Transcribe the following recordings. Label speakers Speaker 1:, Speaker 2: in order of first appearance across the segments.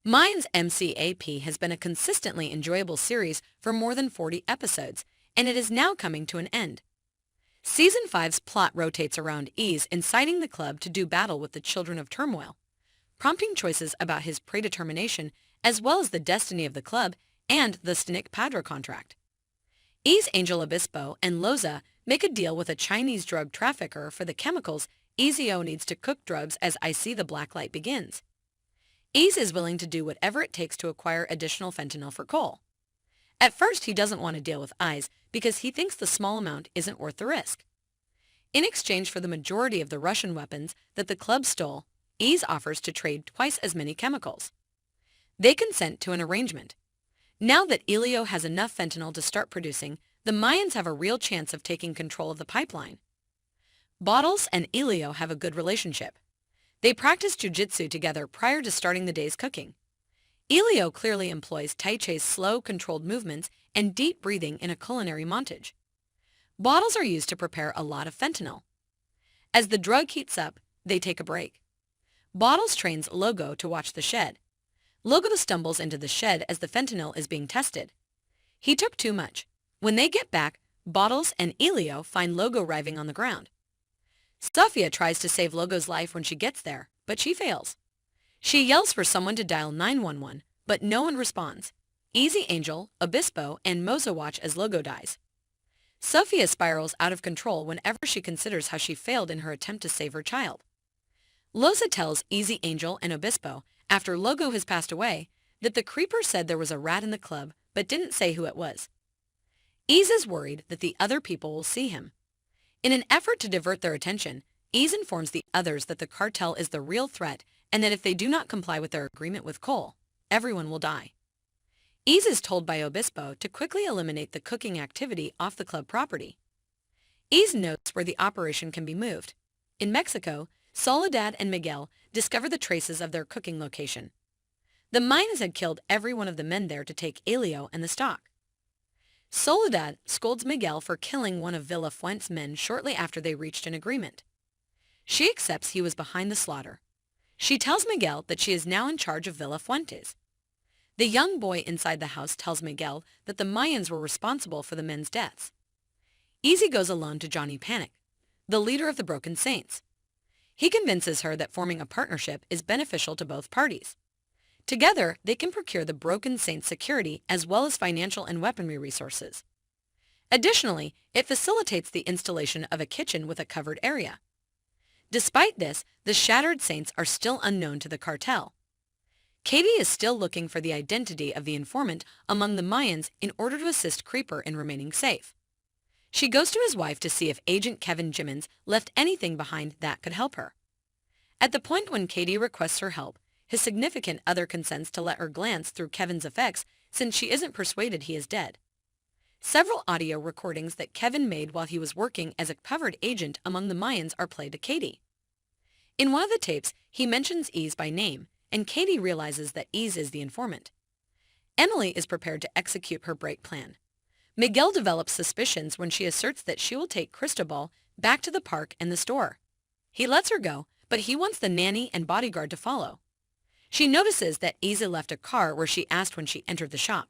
Speaker 1: Mayans MCAP has been a consistently enjoyable series for more than 40 episodes, and it is now coming to an end. Season 5's plot rotates around Ease inciting the club to do battle with the Children of Turmoil, prompting choices about his predetermination as well as the destiny of the club and the Stinik Padra contract. Ease Angel Obispo and Loza make a deal with a Chinese drug trafficker for the chemicals Ezio needs to cook drugs as I See the Black Light begins. Ease is willing to do whatever it takes to acquire additional fentanyl for Cole. At first, he doesn't want to deal with Eyes because he thinks the small amount isn't worth the risk. In exchange for the majority of the Russian weapons that the club stole, Ease offers to trade twice as many chemicals. They consent to an arrangement. Now that Elio has enough fentanyl to start producing, the Mayans have a real chance of taking control of the pipeline. Bottles and Elio have a good relationship. They practice jujitsu together prior to starting the day's cooking. Elio clearly employs Tai Chi's slow, controlled movements and deep breathing in a culinary montage. Bottles are used to prepare a lot of fentanyl. As the drug heats up, they take a break. Bottles trains Logo to watch the shed. Logo stumbles into the shed as the fentanyl is being tested. He took too much. When they get back, Bottles and Elio find Logo writhing on the ground. Sofia tries to save Logo's life when she gets there, but she fails. She yells for someone to dial 911, but no one responds. Easy Angel, Obispo, and Moza watch as Logo dies. Sofia spirals out of control whenever she considers how she failed in her attempt to save her child. Loza tells Easy Angel and Obispo, after Logo has passed away, that the creeper said there was a rat in the club, but didn't say who it was. Ease is worried that the other people will see him. In an effort to divert their attention, Ease informs the others that the cartel is the real threat and that if they do not comply with their agreement with Cole, everyone will die. Ease is told by Obispo to quickly eliminate the cooking activity off the club property. Ease notes where the operation can be moved. In Mexico, Soledad and Miguel discover the traces of their cooking location. The Mayans had killed every one of the men there to take Elio and the stock. Soledad scolds Miguel for killing one of Villa Fuente's men shortly after they reached an agreement. She accepts he was behind the slaughter. She tells Miguel that she is now in charge of Villa Fuentes. The young boy inside the house tells Miguel that the Mayans were responsible for the men's deaths. Easy goes alone to Johnny Panic, the leader of the Broken Saints. He convinces her that forming a partnership is beneficial to both parties. Together, they can procure the Broken Saints' security as well as financial and weaponry resources. Additionally, it facilitates the installation of a kitchen with a covered area. Despite this, the Shattered Saints are still unknown to the cartel. Katie is still looking for the identity of the informant among the Mayans in order to assist Creeper in remaining safe. She goes to his wife to see if Agent Kevin Jimmins left anything behind that could help her. At the point when Katie requests her help, his significant other consents to let her glance through Kevin's effects since she isn't persuaded he is dead. Several audio recordings that Kevin made while he was working as a covered agent among the Mayans are played to Katie. In one of the tapes, he mentions Ease by name, and Katie realizes that Ease is the informant. Emily is prepared to execute her break plan. Miguel develops suspicions when she asserts that she will take Cristobal back to the park and the store. He lets her go, but he wants the nanny and bodyguard to follow. She notices that Ease left a car where she asked when she entered the shop.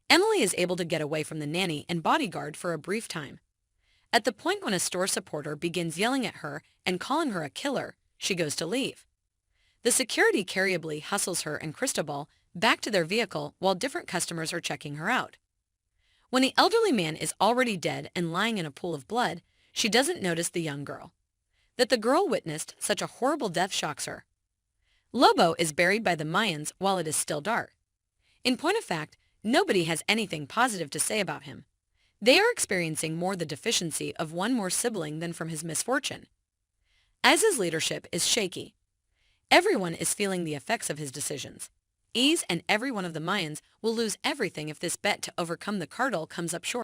Speaker 1: Emily is able to get away from the nanny and bodyguard for a brief time. At the point when a store supporter begins yelling at her and calling her a killer, she goes to leave. The security carryably hustles her and Cristobal back to their vehicle while different customers are checking her out. When the elderly man is already dead and lying in a pool of blood, she doesn't notice the young girl. That the girl witnessed such a horrible death shocks her. Lobo is buried by the Mayans while it is still dark. In point of fact, nobody has anything positive to say about him. They are experiencing more the deficiency of one more sibling than from his misfortune. As his leadership is shaky, everyone is feeling the effects of his decisions. Ease and every one of the Mayans will lose everything if this bet to overcome the cartel comes up short.